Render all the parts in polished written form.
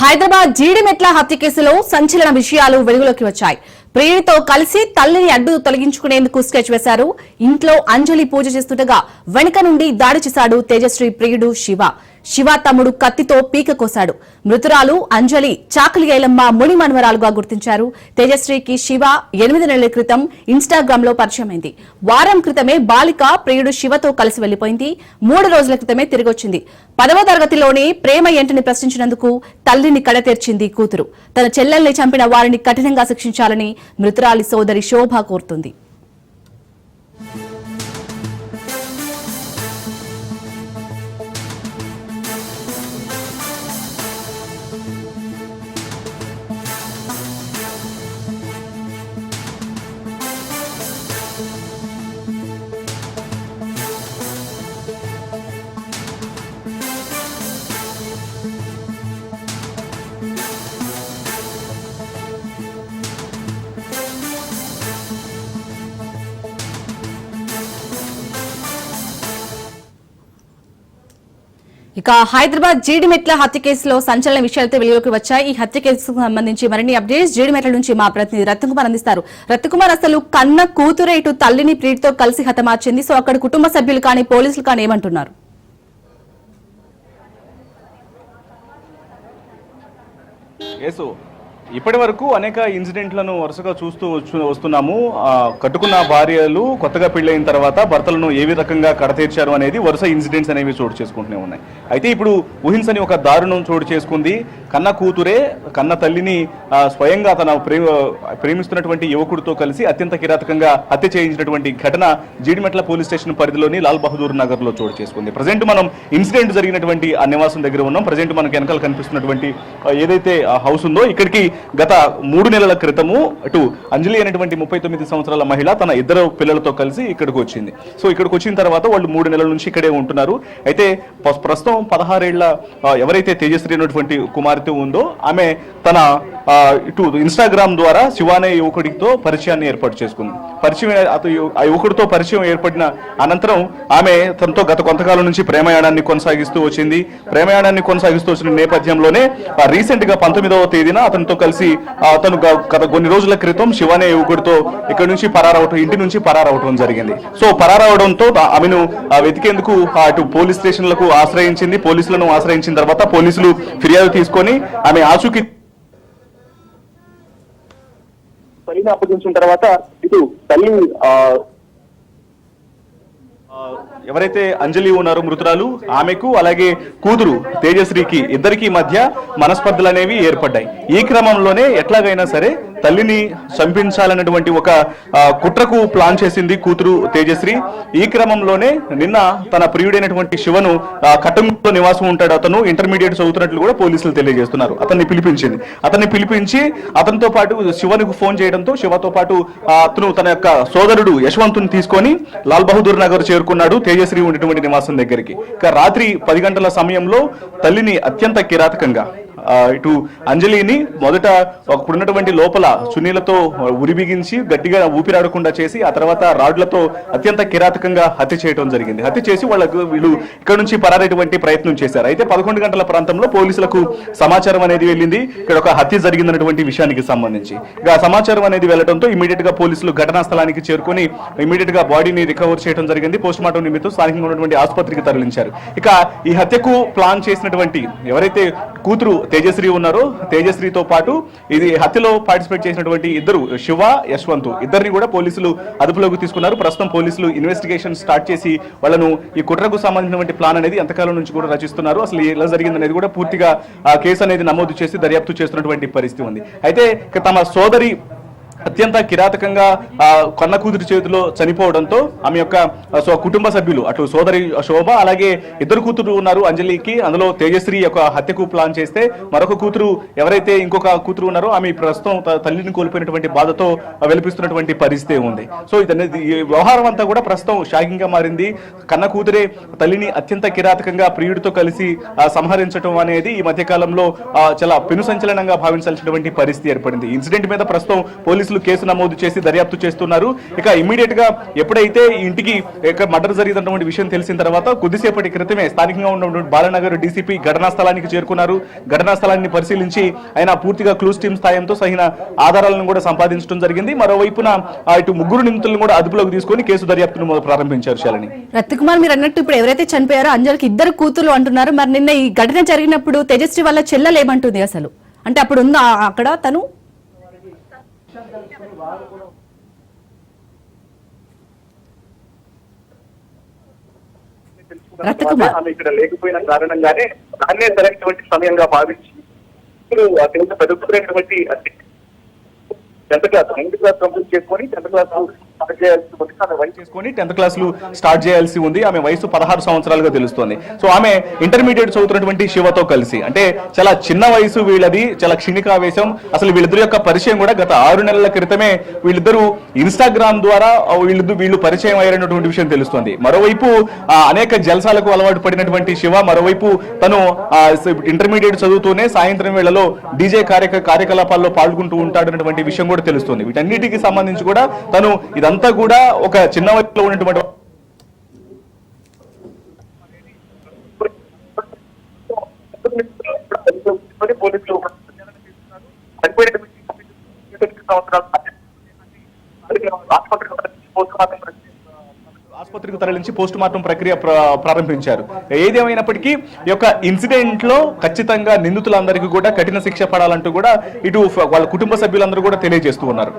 హైదరాబాద్ జీడిమెట్ల హత్య కేసులో సంచలన విషయాలు వెలుగులోకి వచ్చాయి. ప్రియుడితో కలిసి తల్లిని అడ్డు తొలగించుకునేందుకు స్కెచ్ వేశారు. ఇంట్లో అంజలి పూజ చేస్తుండగా వెనుక నుండి దాడి చేశాడు తేజశ్రీ ప్రియుడు శివ. శివ తమ్ముడు కత్తితో పీక కోశాడు. మృతురాలు అంజలి చాకలి ఐలమ్మ ముని మన్వరాలుగా గుర్తించారు. తేజశ్రీకి శివ 8 నెలల క్రితం ఇన్స్టాగ్రామ్ లో పరిచయమైంది. వారం క్రితమే బాలిక ప్రియుడు శివతో కలిసి వెళ్లిపోయింది. 3 రోజుల క్రితమే తిరిగొచ్చింది. 10వ తరగతిలోనే ప్రేమ ఏంటని ప్రశ్నించినందుకు తల్లిని కడతీర్చింది కూతురు. తన చెల్లెల్ని చంపిన వారిని కఠినంగా శిక్షించాలని మృతురాలి సోదరి శోభ కోరుతుంది. ఇక హైదరాబాద్ జీడిమెట్ల హత్య కేసులో సంచలన విషయాలతో వెలుగులోకి వచ్చాయి. ఈ హత్య కేసుకు సంబంధించి మరిన్ని అప్డేట్స్ జీడిమెట్ల నుంచి మా ప్రతినిధి రత్నకుమార్ అందిస్తారు. రత్నకుమార్, అసలు కన్న కూతురే ఇటు తల్లిని ప్రీతితో కలిసి హతమార్చింది. సో అక్కడ కుటుంబ సభ్యులు కానీ పోలీసులు కానీ ఏమంటున్నారు? ఇప్పటి వరకు అనేక ఇన్సిడెంట్లను వరుసగా చూస్తూ వస్తున్నాము. కట్టుకున్న భార్యలు కొత్తగా పెళ్లైన తర్వాత భర్తలను ఏ రకంగా కడతీర్చారు అనేది వరుస ఇన్సిడెంట్స్ అనేవి చోటు చేసుకుంటూనే ఉన్నాయి. అయితే ఇప్పుడు ఊహించని ఒక దారుణం చోటు చేసుకుంది. కన్న కూతురే కన్న తల్లిని స్వయంగా తన ప్రేమిస్తున్నటువంటి యువకుడితో కలిసి అత్యంత కిరాతకంగా హత్య చేయించినటువంటి ఘటన జీడిమెట్ల పోలీస్ స్టేషన్ పరిధిలోని లాల్ బహదూర్ నగర్ లో చోటు చేసుకుంది. ప్రజెంట్ మనం ఇన్సిడెంట్ జరిగినటువంటి ఆ నివాసం దగ్గర ఉన్నాం. ప్రజెంట్ మనకు వెనకాల కనిపిస్తున్నటువంటి ఏదైతే హౌస్ ఉందో ఇక్కడికి గత 3 నెలల క్రితము అటు అంజలి అనేటువంటి 39 సంవత్సరాల మహిళ తన 2 పిల్లలతో కలిసి ఇక్కడికి వచ్చింది. సో ఇక్కడికి వచ్చిన తర్వాత వాళ్ళు 3 నెలల నుంచి ఇక్కడే ఉంటున్నారు. అయితే ప్రస్తుతం 16 ఏళ్ల ఎవరైతే తేజశ్రీ అనేటువంటి కుమార్తె ఉందో ఆమె తన ఇటు ఇన్స్టాగ్రామ్ ద్వారా శివానే యువకుడితో పరిచయాన్ని ఏర్పాటు చేసుకుంది. ఆ యువకుడితో పరిచయం ఏర్పడిన అనంతరం ఆమె తనతో గత కొంతకాలం నుంచి ప్రేమయాణాన్ని కొనసాగిస్తూ వచ్చింది. ప్రేమయాణాన్ని కొనసాగిస్తూ వచ్చిన నేపథ్యంలోనే రీసెంట్ గా 19వ తేదీన అతనితో కలిసి అతను గత కొన్ని రోజుల క్రితం శివానే యువకుడితో ఇక్కడ నుంచి ఇంటి నుంచి పరారవటం జరిగింది. సో పరారవడంతో ఆమెను వెతికేందుకు అటు పోలీస్ స్టేషన్లకు ఆశ్రయించింది. పోలీసులను ఆశ్రయించిన తర్వాత పోలీసులు ఫిర్యాదు తీసుకొని ఆమె ఆచూకీ అప్పగించిన తర్వాత ఇటు తల్లి ఎవరైతే అంజలి ఉన్నారో మృతురాలు ఆమెకు అలాగే కూతురు తేజశ్రీకి ఇద్దరికి మధ్య మనస్పర్ధలు అనేవి ఏర్పడ్డాయి. ఈ క్రమంలోనే ఎట్లాగైనా సరే తల్లిని చంపించాలన్నటువంటి ఒక కుట్రకు ప్లాన్ చేసింది కూతురు తేజశ్రీ. ఈ క్రమంలోనే నిన్న తన ప్రియుడైనటువంటి శివను కట్టంలో నివాసం ఉంటాడు. అతను ఇంటర్మీడియట్ చదువుతున్నట్లు కూడా పోలీసులు తెలియజేస్తున్నారు. అతన్ని పిలిపించి అతనితో పాటు శివనికి ఫోన్ చేయడంతో శివతో పాటు అతను తన యొక్క సోదరుడు యశ్వంతుని తీసుకొని లాల్ బహదూర్ నగర్ చేరుకున్నాడు తేజశ్రీ ఉన్నటువంటి నివాసం దగ్గరికి. రాత్రి 10 గంటల సమయంలో తల్లిని అత్యంత కిరాతకంగా ఇటు అంజలిని మొదట అక్కడున్నటువంటి లోపల చున్నీలతో ఉరిబిగించి గట్టిగా ఊపిరాడకుండా చేసి ఆ తర్వాత రాడ్లతో అత్యంత కిరాతకంగా హత్య చేయడం జరిగింది. హత్య చేసి వీళ్ళు ఇక్కడ నుంచి పరారేటువంటి ప్రయత్నం చేశారు. అయితే 11 గంటల ప్రాంతంలో పోలీసులకు సమాచారం అనేది వెళ్ళింది ఇక్కడ ఒక హత్య జరిగిందన్నటువంటి విషయానికి సంబంధించి. ఇక సమాచారం అనేది వెళ్లడంతో ఇమీడియట్ గా పోలీసులు ఘటనా స్థలానికి చేరుకొని ఇమీడియట్ గా బాడీని రికవర్ చేయడం జరిగింది. పోస్ట్ మార్టం నిమిత్తం స్థానికంగా ఉన్నటువంటి ఆసుపత్రికి తరలించారు. ఇక ఈ హత్యకు ప్లాన్ చేసినటువంటి ఎవరైతే కూతురు తేజశ్రీ ఉన్నారో తేజశ్రీతో పాటు ఇది హత్యలో పార్టిసిపేట్ చేసినటువంటి ఇద్దరు శివ యశ్వంత్ ఇద్దరిని కూడా పోలీసులు అదుపులోకి తీసుకున్నారు. ప్రస్తుతం పోలీసులు ఇన్వెస్టిగేషన్ స్టార్ట్ చేసి వాళ్ళను ఈ కుట్రకు సంబంధించినటువంటి ప్లాన్ అనేది ఎంతకాలం నుంచి కూడా రచిస్తున్నారు. అసలు ఎలా జరిగింది అనేది కూడా పూర్తిగా కేసు అనేది నమోదు చేసి దర్యాప్తు చేస్తున్నటువంటి పరిస్థితి ఉంది. అయితే తమ సోదరి అత్యంత కిరాతకంగా కన్న కూతురి చేతిలో చనిపోవడంతో ఆమె యొక్క కుటుంబ సభ్యులు అటు సోదరి శోభ అలాగే ఇద్దరు కూతురు ఉన్నారు అంజలికి. అందులో తేజశ్రీ యొక్క హత్యకు ప్లాన్ చేస్తే మరొక కూతురు ఎవరైతే ఇంకొక కూతురు ఉన్నారో ఆమె ప్రస్తుతం తల్లిని కోల్పోయినటువంటి బాధతో వెలిపిస్తున్నటువంటి పరిస్థితి ఉంది. సో ఈ వ్యవహారం అంతా కూడా ప్రస్తుతం షాకింగ్ గా మారింది. కన్న కూతురే తల్లిని అత్యంత కిరాతకంగా ప్రియుడితో కలిసి సంహరించడం అనేది ఈ మధ్య కాలంలో చాలా పెను సంచలనంగా భావించాల్సినటువంటి పరిస్థితి ఏర్పడింది. ఇన్సిడెంట్ మీద ప్రస్తుతం పోలీసులు పోలీసులు కేసు నమోదు చేసి దర్యాప్తు చేస్తున్నారు. ఇక ఇమీడియట్ గా ఎప్పుడైతే ఈ ఇంటికి మర్డర్ జరిగినటువంటి విషయం తెలిసిన తర్వాత కొద్దిసేపటి క్రితమే స్థానికంగా ఉన్నటువంటి బాలనగర్ డీసీపీ ఘటనా స్థలానికి చేరుకున్నారు. ఘటనా స్థలాన్ని పరిశీలించి ఆయన పూర్తిగా క్లూస్ టీమ్ స్థాయితో సహిన ఆధారాలను కూడా సంపాదించడం జరిగింది. మరోవైపున ఇటు ముగ్గురు నిందితులను కూడా అదుపులోకి తీసుకొని కేసు దర్యాప్తును ప్రారంభించారు. శాలిని, రత్నకుమార్, మీరు అన్నట్టు ఇప్పుడు ఎవరైతే చనిపోయారో అంజలికి 2 కూతురు అంటున్నారు. మరి నిన్న ఈ ఘటన జరిగినప్పుడు తేజశ్రీ వాళ్ళ చెల్లెలు ఏమంటుంది అసలు? అంటే అప్పుడు ఉందా అక్కడ తను? ఆమె ఇక్కడ లేకపోయిన కారణంగానే దాన్నే సరైనటువంటి సమయంగా భావించి పెద్ద 10th క్లాస్ కంప్లీట్ చేసుకొని 10th క్లాస్ చేసుకొని 10th క్లాసులు స్టార్ట్ చేయాల్సి ఉంది. ఆమె వయసు 16 సంవత్సరాలుగా తెలుస్తోంది. సో ఆమె ఇంటర్మీడియట్ చదువుతున్నటువంటి శివతో కలిసి, అంటే చాలా చిన్న వయసు వీళ్ళది, చాలా క్షణికావేశం. అసలు వీళ్ళిద్దరు యొక్క పరిచయం కూడా గత 6 నెలల క్రితమే వీళ్ళిద్దరూ ఇన్స్టాగ్రామ్ ద్వారా వీళ్ళు పరిచయం అయ్యారన్నటువంటి విషయం తెలుస్తోంది. మరోవైపు అనేక జల్సాలకు అలవాటు పడినటువంటి శివ మరోవైపు తను ఇంటర్మీడియట్ చదువుతూనే సాయంత్రం వేళలో డీజే కార్యకలాపాల్లో పాల్గొంటూ ఉంటాడన్నటువంటి విషయం కూడా తెలుస్తుంది. వీటన్నిటికి సంబంధించి కూడా తను ఇదంతా కూడా ఒక చిన్న వయసులో ఉన్నటువంటి పోలీసులు ఆసుపత్రికి తరలించి పోస్ట్ మార్టం ప్రక్రియ ప్రారంభించారు. ఏదేమైనప్పటికీ ఈ యొక్క ఇన్సిడెంట్ లో ఖచ్చితంగా నిందితులందరికీ కూడా కఠిన శిక్ష పడాలంటూ కూడా ఇటు వాళ్ళ కుటుంబ సభ్యులందరూ కూడా తెలియజేస్తూ ఉన్నారు.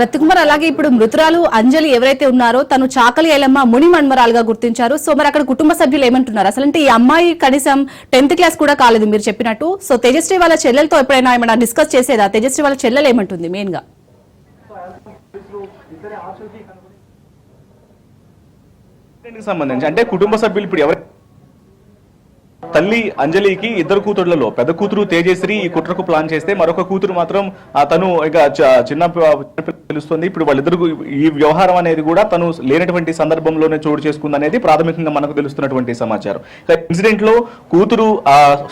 రత్నకుమార్, అలాగే ఇప్పుడు మృతురాలు అంజలి ఎవరైతే ఉన్నారో తను చాకలి ఐలమ్మ ముని మన్మరాలుగా గుర్తించారు. సో మరి అక్కడ కుటుంబ సభ్యులు ఏమంటున్నారు? అసలు ఈ అమ్మాయి కనీసం 10th క్లాస్ కూడా కాలేదు మీరు చెప్పినట్టు. సో తేజశ్రీ వాళ్ళ చెల్లెలతో ఎప్పుడైనా ఏమైనా డిస్కస్ చేసేదా? తేజశ్రీ వాళ్ళ చెల్లెలు ఏమంటుంది మెయిన్ గా? సంబంధించి అంటే కుటుంబ సభ్యులు ఇప్పుడు ఎవరు తల్లి అంజలికి 2 కూతుళ్లలో పెద్ద కూతురు తేజశ్రీ ఈ కుట్రకు ప్లాన్ చేస్తే మరొక కూతురు మాత్రం తను ఇక చిన్న తెలుస్తుంది. ఇప్పుడు వాళ్ళిద్దరు ఈ వ్యవహారం అనేది కూడా తను లేనటువంటి సందర్భంలోనే చోటు చేసుకుంది అనేది ప్రాథమికంగా మనకు తెలుస్తున్నటువంటి సమాచారం. ఇన్సిడెంట్ లో కూతురు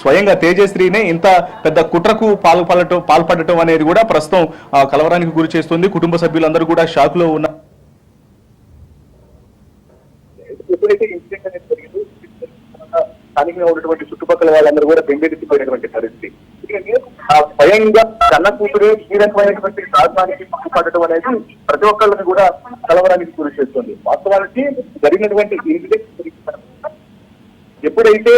స్వయంగా తేజశ్రీనే ఇంత పెద్ద కుట్రకు పాల్పడటం అనేది కూడా ప్రస్తుతం కలవరానికి గురి చేస్తుంది. కుటుంబ సభ్యులందరూ కూడా షాక్ లో ఉన్నారు. ఎప్పుడైతే ఇన్సిడెంట్ అనేది జరిగిందో స్థానికంగా ఉన్నటువంటి చుట్టుపక్కల వాళ్ళందరూ కూడా బెంబెరెత్తిపోయినటువంటి పరిస్థితి. స్వయంగా కన్న కూతురు ఈ రకమైనటువంటి సాధనానికి పడటం అనేది ప్రతి ఒక్కళ్ళని కూడా కలవరానికి గురి చేస్తుంది. వాస్తవానికి జరిగినటువంటి ఇన్సిడెంట్ ఎప్పుడైతే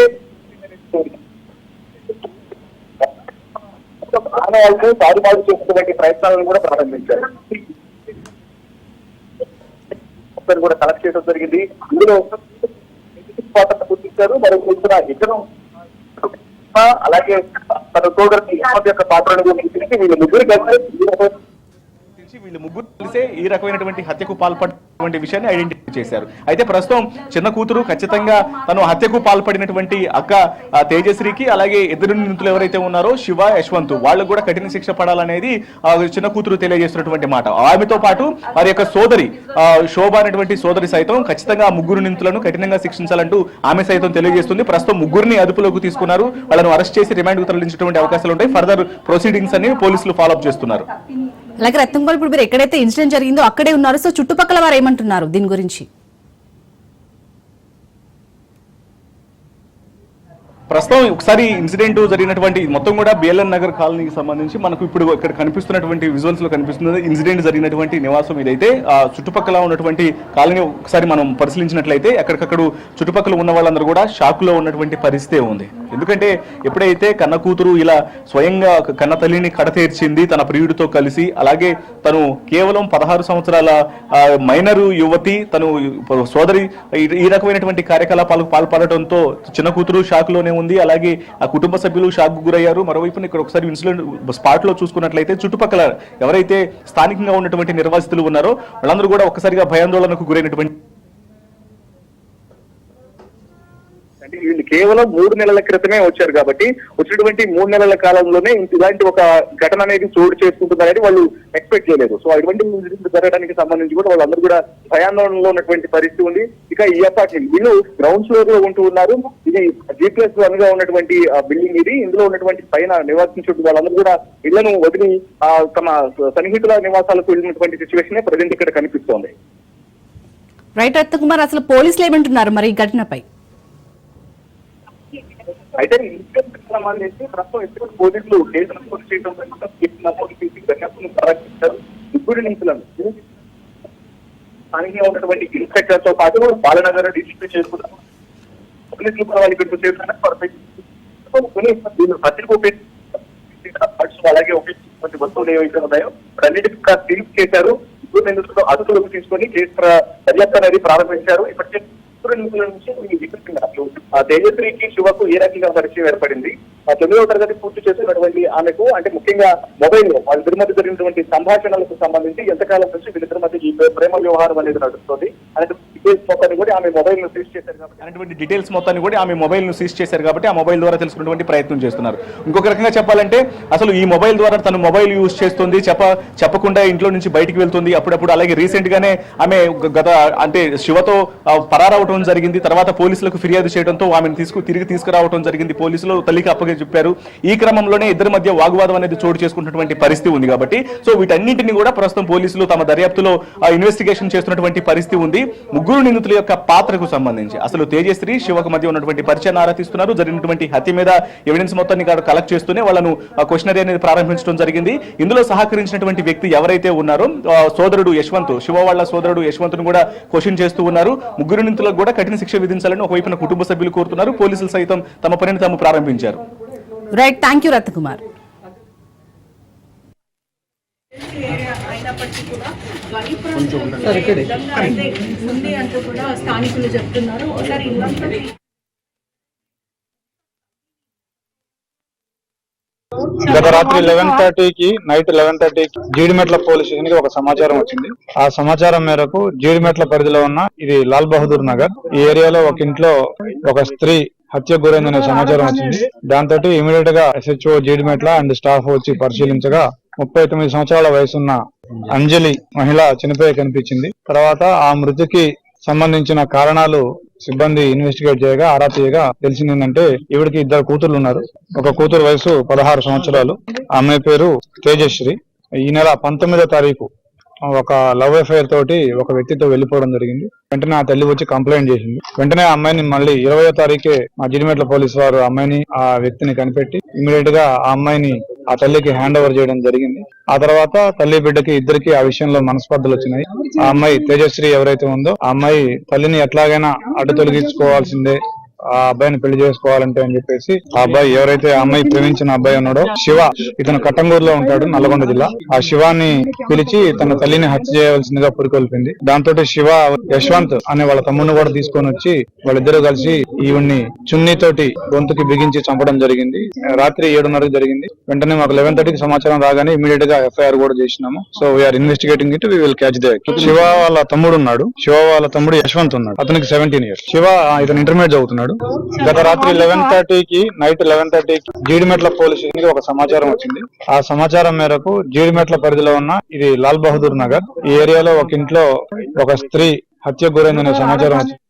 ఆనవాళ్ళను సాధుబాటు చేసుకునే ప్రయత్నాలను కూడా ప్రారంభించారు. కూడా కలెక్ట్ చేయడం జరిగింది. ఇందులో గుర్తించారు. మరి ఇద్దరు అలాగే తన సోదరుని యొక్క పాత్రను గురించి వీళ్ళు ముగ్గురు కలిసే ఈ రకమైనటువంటి హత్యకు పాల్పడినటువంటి విషయాన్ని ఐడెంటిఫై చేశారు. అయితే ప్రస్తుతం చిన్న కూతురు ఖచ్చితంగా తను హత్యకు పాల్పడినటువంటి అక్క తేజశ్రీకి అలాగే ఇద్దరు నిందితులు ఎవరైతే ఉన్నారో శివ, యశ్వంత్ వాళ్ళకు కూడా కఠిన శిక్ష పడాలనేది చిన్న కూతురు తెలియజేస్తున్నటువంటి మాట. ఆమెతో పాటు వారి యొక్క సోదరి శోభ అనేటువంటి సోదరి సైతం ఖచ్చితంగా ముగ్గురు నిందితులను కఠినంగా శిక్షించాలంటూ ఆమె సైతం తెలియజేస్తుంది. ప్రస్తుతం ముగ్గురిని అదుపులోకి తీసుకున్నారు. వాళ్ళను అరెస్ట్ చేసి రిమాండ్ కు తరలించేటువంటి అవకాశాలు ఉంటాయి. ఫర్దర్ ప్రొసీడింగ్స్ అన్ని పోలీసులు ఫాలోఅప్ చేస్తున్నారు. అలాగే రత్నకుమార్, ఇప్పుడు మీరు ఎక్కడైతే ఇన్సిడెంట్ జరిగిందో అక్కడే ఉన్నారు. సో చుట్టుపక్కల వారు ఏమంటున్నారు దీని గురించి? ప్రస్తుతం ఒకసారి ఇన్సిడెంట్ జరిగినటువంటి మొత్తం కూడా బిఎల్ఎన్ నగర్ కాలనీకి సంబంధించి మనకు ఇప్పుడు ఇక్కడ కనిపిస్తున్నటువంటి విజువల్స్ లో కనిపిస్తున్నది ఇన్సిడెంట్ జరిగినటువంటి నివాసం ఇదైతే. చుట్టుపక్కల ఉన్నటువంటి కాలనీ ఒకసారి మనం పరిశీలించినట్లయితే ఎక్కడికక్కడ చుట్టుపక్కల ఉన్న వాళ్ళందరూ కూడా షాక్ లో ఉన్నటువంటి పరిస్థితే ఉంది. ఎందుకంటే ఎప్పుడైతే కన్న కూతురు ఇలా స్వయంగా కన్న తల్లిని కడతేర్చింది తన ప్రియుడితో కలిసి, అలాగే తను కేవలం 16 సంవత్సరాల మైనరు యువతి, తను సోదరి ఈ రకమైనటువంటి కార్యకలాపాలకు పాల్పడటంతో చిన్న కూతురు షాక్ లోనే ఉంది. అలాగే ఆ కుటుంబ సభ్యులు షాక్ గురయ్యారు. మరోవైపు ఇక్కడ ఒకసారి ఇన్సిడెంట్ స్పాట్ లో చూసుకున్నట్లయితే చుట్టుపక్కల ఎవరైతే స్థానికంగా ఉన్నటువంటి నిర్వాసితులు ఉన్నారో వాళ్ళందరూ కూడా ఒక్కసారిగా భయాందోళనకు గురైనటువంటి అంటే వీళ్ళు కేవలం 3 నెలల క్రితమే వచ్చారు కాబట్టి వచ్చినటువంటి 3 నెలల కాలంలోనే ఇలాంటి ఒక ఘటన అనేది చోటు చేసుకుంటుందనేది వాళ్ళు ఎక్స్పెక్ట్ చేయలేదు. సో అటువంటి జరగడానికి సంబంధించి కూడా వాళ్ళందరూ కూడా భయాందోళనలో ఉన్నటువంటి పరిస్థితి ఉంది. ఇక ఈ అపార్ట్మెంట్ వీళ్ళు గ్రౌండ్ ఫ్లోర్ లో ఉంటూ ఉన్నారు. ఇది G+1 గా ఉన్నటువంటి బిల్డింగ్ ఇది. ఇందులో ఉన్నటువంటి పైన నివాసించే వాళ్ళందరూ కూడా ఇళ్లను వదిలి తమ సన్నిహితుల నివాసాలకు వెళ్ళినటువంటి సిచ్యువేషన్ ప్రజెంట్ ఇక్కడ కనిపిస్తోంది. రైట్ రత్నకుమార్, అసలు పోలీసులు ఏమంటున్నారు మరి ఈ ఘటనపై? అయితే ఇన్సిడెంట్ సంబంధించి ప్రస్తుతం ఎప్పుడు పోలీసులు కేసు నమోదు చేయడం దర్యాప్తును ప్రారంభించారు. ముగ్గురు నిందితులను స్థానికంగా ఉన్నటువంటి ఇన్స్పెక్టర్ తో పాటు బాలనగర్ డీసీపీ చేసుకున్నారు. పోలీసులు కూడా వాళ్ళు ఇక్కడికి చేరుకున్నారు. పత్రిక అలాగే ఉపయోగించినటువంటి వస్తువులు ఏవైతే ఉన్నాయో అన్నిటికీ కూడా సీజ్ చేశారు. ముగ్గురు నిందితులు అదుపులోకి తీసుకొని కేసు దర్యాప్తు అనేది ప్రారంభించారు. ఇప్పటికే తేజశ్రీకి శివకు ఏ రకంగా పరిచయం ఏర్పడింది, 9వ తరగతి పూర్తి చేస్తున్నటువంటి ఆమెకు అంటే ముఖ్యంగా మొబైల్ లో వాళ్ళిద్దరి మధ్య జరిగినటువంటి సంభాషణలకు సంబంధించి ఎంతకాలం నుంచి వీళ్ళిద్దరి మధ్య ఈ ప్రేమ వ్యవహారం అనేది నడుస్తుంది అనేటువంటి డీటెయిల్స్ మొత్తాన్ని కూడా ఆమె మొబైల్ ను సీజ్ చేశారు కాబట్టి ఆ మొబైల్ ద్వారా తెలుసుకున్నటువంటి ప్రయత్నం చేస్తున్నారు. ఇంకొక రకంగా చెప్పాలంటే అసలు ఈ మొబైల్ ద్వారా తను మొబైల్ యూజ్ చేస్తుంది, చెప్పకుండా ఇంట్లో నుంచి బయటికి వెళ్తుంది అప్పుడప్పుడు. అలాగే రీసెంట్ గానే ఆమె అంటే శివతో పరారవటం జరిగింది. తర్వాత పోలీసులకు ఫిర్యాదు చేయడంతో ఆమెను తిరిగి తీసుకురావడం జరిగింది. పోలీసులు తల్లికి అప్పగే చెప్పారు. ఈ క్రమంలోనే ఇద్దరి మధ్య వాగ్వాదం అనేది చోటు చేసుకున్నటువంటి పరిస్థితి ఉంది. కాబట్టి సో వీటన్నింటినీ కూడా ప్రస్తుతం పోలీసులు తమ దర్యాప్తులో ఇన్వెస్టిగేషన్ చేస్తున్నటువంటి పరిస్థితి ఉంది. ముగ్గురు నిందితుల యొక్క పాత్రకు సంబంధించి అసలు తేజశ్రీ శివకు మధ్య ఉన్నటువంటి పరిచయాన్ని ఆరాధిస్తున్నారు. జరిగినటువంటి హత్య మీద ఎవిడెన్స్ మొత్తాన్ని కలెక్ట్ చేస్తూనే వాళ్ళను క్వశ్చనరీ అనేది ప్రారంభించడం జరిగింది. ఇందులో సహకరించినటువంటి వ్యక్తి ఎవరైతే ఉన్నారో సోదరుడు యశ్వంత్, శివ వాళ్ళ సోదరుడు యశ్వంత్ ను కూడా క్వశ్చన్ చేస్తూ ఉన్నారు. ముగ్గురు నిందితులకు కూడా కఠిన శిక్ష విధించాలని ఒకవైపున కుటుంబ సభ్యులు కోరుతున్నారు. పోలీసులు సైతం తమ పనిని తాము ప్రారంభించారు. Right, thank you Ratnakumar. అయినప్పటికీ కూడా ఉంది అంటూ కూడా స్థానికులు చెప్తున్నారు. ఒకసారి ఇల్లంతా గత రాత్రి 11:30కి నైట్ 11:30కి జీడిమెట్ల పోలీస్ స్టేషన్ కి ఒక సమాచారం వచ్చింది. ఆ సమాచారం మేరకు జీడిమెట్ల పరిధిలో ఉన్న ఇది లాల్ బహదూర్ నగర్ ఈ ఏరియాలో ఒక ఇంట్లో ఒక స్త్రీ హత్యకు గురైందనే సమాచారం వచ్చింది. దాంతో ఇమీడియట్ గా SHO జీడిమెట్ల అండ్ స్టాఫ్ వచ్చి పరిశీలించగా 39 సంవత్సరాల వయసున్న అంజలి మహిళ చనిపోయి కనిపించింది. తర్వాత ఆ మృతికి సంబంధించిన కారణాలు సిబ్బంది ఇన్వెస్టిగేట్ చేయగా ఆరా తీయగా తెలిసింది ఏంటంటే ఈవిడికి 2 కూతుర్లు ఉన్నారు. ఒక కూతురు వయసు 16 సంవత్సరాలు, అమ్మాయి పేరు తేజశ్రీ. ఈ నెల 19వ తారీఖు ఒక లవ్ అఫైర్ తోటి ఒక వ్యక్తితో వెళ్లిపోవడం జరిగింది. వెంటనే ఆ తల్లి వచ్చి కంప్లైంట్ చేసింది. వెంటనే ఆ అమ్మాయిని మళ్ళీ 20వ తారీఖే మా జీడిమెట్ల పోలీసు వారు అమ్మాయిని ఆ వ్యక్తిని కనిపెట్టి ఇమీడియట్ గా ఆ అమ్మాయిని ఆ తల్లికి హ్యాండ్ ఓవర్ చేయడం జరిగింది. ఆ తర్వాత తల్లి బిడ్డకి ఇద్దరికి ఆ విషయంలో మనస్పర్ధలు వచ్చినాయి. ఆ అమ్మాయి తేజశ్రీ ఎవరైతే ఉందో ఆ అమ్మాయి తల్లిని ఎట్లాగైనా అడ్డు తొలగించుకోవాల్సిందే, ఆ అబ్బాయిని పెళ్లి చేసుకోవాలంటే అని చెప్పేసి ఆ అబ్బాయి ఎవరైతే ఆ అమ్మాయి ప్రేమించిన అబ్బాయి ఉన్నాడో శివ, ఇతను కట్టంగూరులో ఉంటాడు, నల్గొండ జిల్లా. ఆ శివాన్ని పిలిచి తన తల్లిని హత్య చేయవలసిందిగా పురికొల్పింది. దాంతో శివ యశ్వంత్ అనే వాళ్ళ తమ్ముడిని కూడా తీసుకొని వచ్చి వాళ్ళిద్దరూ కలిసి ఈవిడ్ని చున్నీతోటి గొంతుకి బిగించి చంపడం జరిగింది. రాత్రి 7:30కి జరిగింది. వెంటనే మాకు 11:30కి సమాచారం రాగానే ఇమీడియట్ గా FIR కూడా చేసినాము. So we are investigating it, we will catch the వ్యక్తి. శివ వాళ్ళ తమ్ముడు ఉన్నాడు, శివ వాళ్ళ తమ్ముడు యశ్వంత్ ఉన్నాడు, అతనికి 17 years. శివ ఇతను ఇంటర్మీడియట్ చదువుతున్నాడు. గత రాత్రి 11:30కి నైట్ 11:30కి జీడిమెట్ల పోలీస్ స్టేషన్ కి ఒక సమాచారం వచ్చింది. ఆ సమాచారం మేరకు జీడిమెట్ల పరిధిలో ఉన్న ఇది లాల్ బహదూర్ నగర్ ఈ ఏరియాలో ఒక ఇంట్లో ఒక స్త్రీ హత్యకు గురైందనే సమాచారం వచ్చింది.